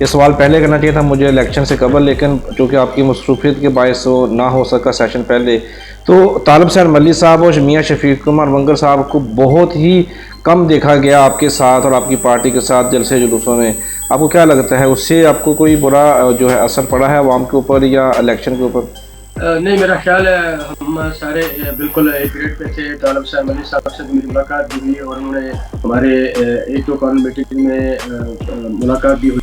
یہ سوال پہلے کرنا چاہیے تھا مجھے الیکشن سے قبل، لیکن چونکہ آپ کی مصروفیت کے باعث وہ نہ ہو سکا سیشن پہلے. تو طالب حسین ملی صاحب اور میاں شفیق عمر ونگر صاحب کو بہت ہی کم دیکھا گیا آپ کے ساتھ اور آپ کی پارٹی کے ساتھ جلسے جلوسوں میں. آپ کو کیا لگتا ہے اس سے آپ کو کوئی برا جو ہے اثر پڑا ہے عوام کے اوپر یا الیکشن کے اوپر؟ نہیں، میرا خیال ہے ہم سارے بالکل ایک ریٹ پہ تھے. طالب حسین ملی صاحب سے میری ملاقات بھی ہوئی اور انہوں نے ہمارے ایک دو کارنر میٹنگ میں ملاقات بھی ہوئی،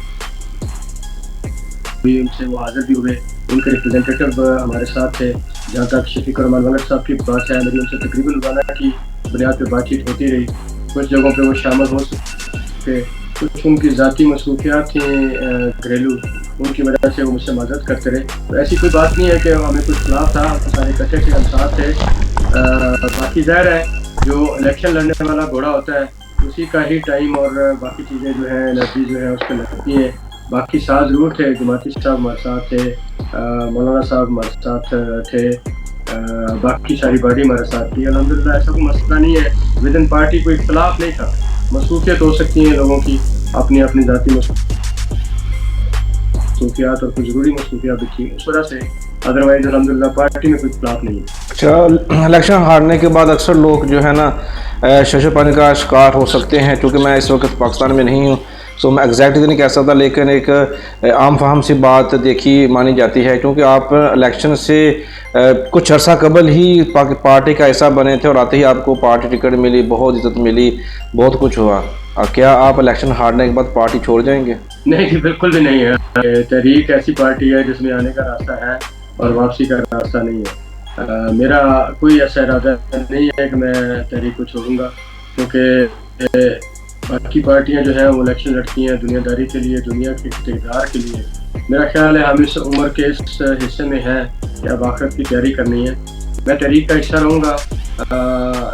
ان سے وہ حاضر بھی ہوئے. ان کے ریپرزینٹیٹو ہمارے ساتھ تھے. جہاں تک شفیق عمر ونگر صاحب کی بات ہے، میری ان سے تقریباً روزانہ کی بنیاد پہ بات چیت ہوتی رہی. کچھ جگہوں پہ وہ شامل ہو سکے، کچھ ان کی ذاتی مصروفیات تھیں گھریلو، ان کی وجہ سے وہ مجھ سے معذرت کرتے رہے. تو ایسی کوئی بات نہیں ہے کہ ہمیں کچھ خلاف تھا، ہم سارے اکٹھے تھے، ہم ساتھ تھے. باقی ظاہر ہے جو الیکشن لڑنے والا گھوڑا ہوتا ہے اسی کا ہی ٹائم اور باقی چیزیں جو ہیں انرجی جو ہے اس پہ لگتی ہیں. باقی ساتھ ضرور تھے، جماعتی صاحب ہمارے ساتھ تھے، مولانا صاحب ہمارے ساتھ تھے، باقی ساری باڈی ہمارے ساتھ تھی. الحمدللہ ایسا کوئی مسئلہ نہیں ہے. ود ان پارٹی کوئی اختلاف نہیں تھا. مصروفیت ہو سکتی ہیں لوگوں کی، اپنی اپنی ذاتی مصروفیات اور کچھ ضروری مصروفیات بھی تھیں اس وجہ سے. ادروائز الحمدللہ پارٹی میں کوئی اختلاف نہیں ہے. اچھا، الیکشن ہارنے کے بعد اکثر لوگ جو ہے نا شش پانی کا شکار ہو سکتے ہیں. چونکہ میں اس وقت پاکستان میں نہیں ہوں تو میں ایگزیکٹلی نہیں کہہ سکتا، لیکن ایک عام فہم سی بات دیکھی مانی جاتی ہے. کیونکہ آپ الیکشن سے کچھ عرصہ قبل ہی پارٹی کا حصہ بنے تھے اور آتے ہی آپ کو پارٹی ٹکٹ ملی، بہت عزت ملی، بہت کچھ ہوا. کیا آپ الیکشن ہارنے کے بعد پارٹی چھوڑ جائیں گے؟ نہیں، بالکل بھی نہیں ہے. تحریک ایسی پارٹی ہے جس میں آنے کا راستہ ہے اور واپسی کا راستہ نہیں ہے. میرا کوئی ایسا ارادہ نہیں ہے کہ میں تحریک کو چھوڑوں گا، کیونکہ باقی پارٹیاں جو ہیں وہ الیکشن لڑتی ہیں دنیا داری کے لیے، دنیا کے اقتدار کے لیے. میرا خیال ہے ہم اس عمر کے اس حصے میں ہیں کہ اب آخرت کی تیاری کرنی ہے. میں تحریک کا حصہ رہوں گا.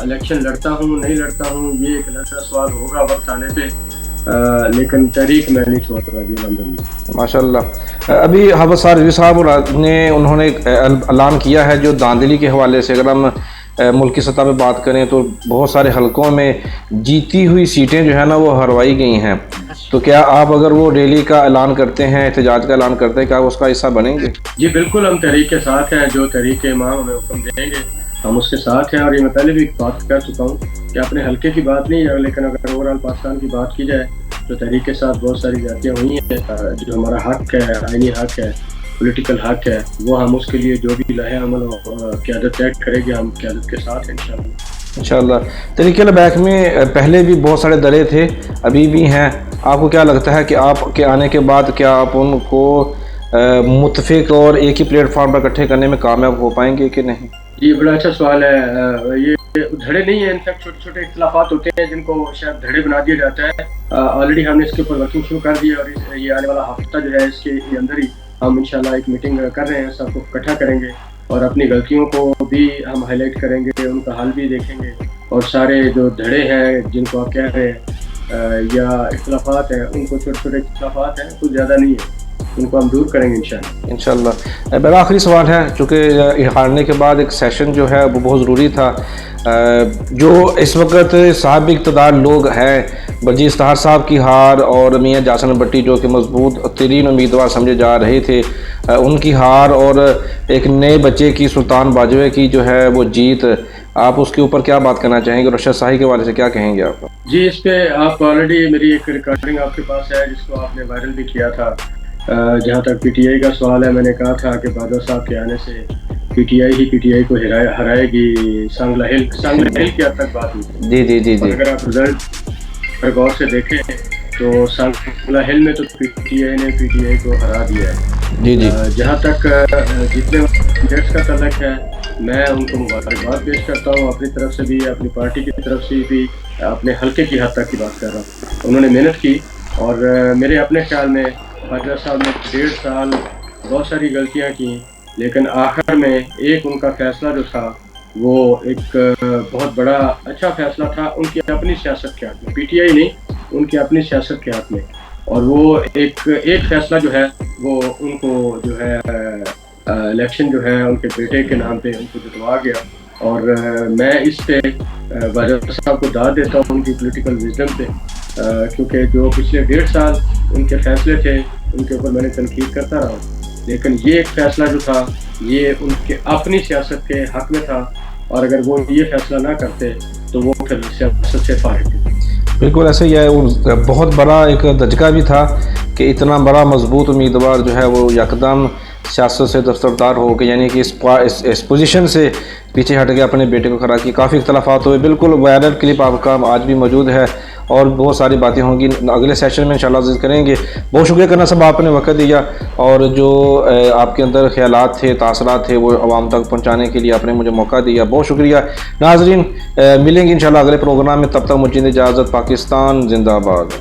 الیکشن لڑتا ہوں نہیں لڑتا ہوں یہ ایک ایسا سوال ہوگا وقت آنے پہ، لیکن تحریک میں نہیں چھوڑ رہا. جی الحمدللہ ماشاء اللہ. ابھی حافظ رضوی صاحب انہوں نے اعلان کیا ہے جو داندلی کے حوالے سے، اگر ہم ملکی سطح پہ بات کریں تو بہت سارے حلقوں میں جیتی ہوئی سیٹیں جو ہیں نا وہ ہروائی گئی ہیں. تو کیا آپ اگر وہ ریلی کا اعلان کرتے ہیں، احتجاج کا اعلان کرتے ہیں، کیا اس کا حصہ بنیں گے؟ جی بالکل، ہم تحریک کے ساتھ ہیں. جو تحریک کے امام ہمیں حکم دیں گے ہم اس کے ساتھ ہیں. اور یہ میں پہلے بھی بات کر چکا ہوں کہ اپنے حلقے کی بات نہیں ہے، لیکن اگر اوور آل پاکستان کی بات کی جائے تو تحریک کے ساتھ بہت ساری زیادتیاں ہوئی ہیں. جو ہمارا حق ہے، آئینی حق ہے، پولیٹیکل حق ہے، وہ ہم اس کے لیے جو بھی لاہے عمل قیادت طے کرے گی ہم قیادت کے ساتھ ہیں انشاءاللہ. تحریک لبیک میں پہلے بھی بہت سارے دلے تھے، ابھی بھی ہیں. آپ کو کیا لگتا ہے کہ آپ کے آنے کے بعد کیا آپ ان کو متفق اور ایک ہی پلیٹ فارم پر اکٹھے کرنے میں کامیاب ہو پائیں گے کہ نہیں؟ جی بڑا اچھا سوال ہے. یہ دھڑے نہیں ہیں، انفیکٹ چھوٹے چھوٹے اختلافات ہوتے ہیں جن کو شاید دھڑے بنا دیا جاتا ہے. آلریڈی ہم نے اس کے اوپر ورکنگ شروع کر دی ہے اور یہ آنے والا ہفتہ جو ہے اس کے اندر ہی ہم انشاءاللہ ایک میٹنگ کر رہے ہیں. سب کو اکٹھا کریں گے اور اپنی غلطیوں کو بھی ہم ہائی لائٹ کریں گے، ان کا حل بھی دیکھیں گے. اور سارے جو دھڑے ہیں جن کو آپ کہہ رہے ہیں یا اختلافات ہیں، ان کو چھوٹے چھوٹے اختلافات ہیں، کچھ زیادہ نہیں ہے، ان کو ہم دور کریں گے انشاءاللہ. میرا آخری سوال ہے، چونکہ ہارنے کے بعد ایک سیشن جو ہے وہ بہت ضروری تھا. جو اس وقت صاحب اقتدار لوگ ہیں، برجیز طاہر صاحب کی ہار اور میاں جاسن بٹی جو کہ مضبوط ترین امیدوار سمجھے جا رہے تھے، ان کی ہار اور ایک نئے بچے کی سلطان باجوے کی جو ہے وہ جیت، آپ اس کے اوپر کیا بات کرنا چاہیں گے؟ رشد شاہی کے حوالے سے کیا کہیں گے آپ؟ جی اس پہ آپ آلریڈی میری ایک ریکارڈنگ آپ کے پاس ہے جس کو آپ نے وائرل بھی کیا تھا. جہاں تک پی ٹی آئی کا سوال ہے، میں نے کہا تھا کہ باجوہ صاحب کے آنے سے پی ٹی آئی کو ہرائے گی. سانگلہ ہل کی حد تک بات ہوئی. جی اگر آپ رزلٹ پر غور سے دیکھیں تو سانگلہ ہل میں تو پی ٹی آئی کو ہرا دیا ہے. جی جہاں تک جتنے کینڈیڈیٹس کا تعلق ہے، میں ان کو مبارکباد پیش کرتا ہوں اپنی طرف سے بھی، اپنی پارٹی کی طرف سے بھی، اپنے حلقے کی حد تک کی بات کر رہا ہوں. انہوں نے محنت کی اور میرے اپنے خیال میں باجوہ صاحب نے 1.5 سال بہت ساری غلطیاں کی، لیکن آخر میں ایک ان کا فیصلہ جو تھا وہ ایک بہت بڑا اچھا فیصلہ تھا ان کی اپنی سیاست کے ہاتھ میں، پی ٹی آئی نہیں، ان کی اپنی سیاست کے ہاتھ میں. اور وہ ایک فیصلہ جو ہے وہ ان کو جو ہے الیکشن جو ہے ان کے بیٹے کے نام پہ ان کو جتوا گیا. اور میں اس پہ باجوہ صاحب کو داد دیتا ہوں ان کی پولیٹیکل وزڈم پہ، کیونکہ جو پچھلے 1.5 سال ان کے فیصلے تھے ان کے اوپر میں نے تنقید کرتا رہا ہوں، لیکن یہ ایک فیصلہ جو تھا یہ ان کے اپنی سیاست کے حق میں تھا، اور اگر وہ یہ فیصلہ نہ کرتے تو وہ پھر سیاست سے فارغ تھے۔ بالکل ایسے ہی ہے، بہت بڑا ایک دھچکا بھی تھا کہ اتنا بڑا مضبوط امیدوار جو ہے وہ یکدم سیاست سے دستبردار ہو گئے، یعنی کہ اس پوزیشن سے پیچھے ہٹ کے اپنے بیٹے کو کھڑا کی۔ کافی اختلافات ہوئے، بالکل وائرل کلپ آپ کا آج بھی موجود ہے اور بہت ساری باتیں ہوں گی، اگلے سیشن میں انشاءاللہ ذکر کریں گے۔ بہت شکریہ کرنا صاحب، آپ نے وقت دیا اور جو آپ کے اندر خیالات تھے، تاثرات تھے، وہ عوام تک پہنچانے کے لیے آپ نے مجھے موقع دیا، بہت شکریہ۔ ناظرین ملیں گے انشاءاللہ اگلے پروگرام میں، تب تک مجھے اجازت، پاکستان زندہ باد۔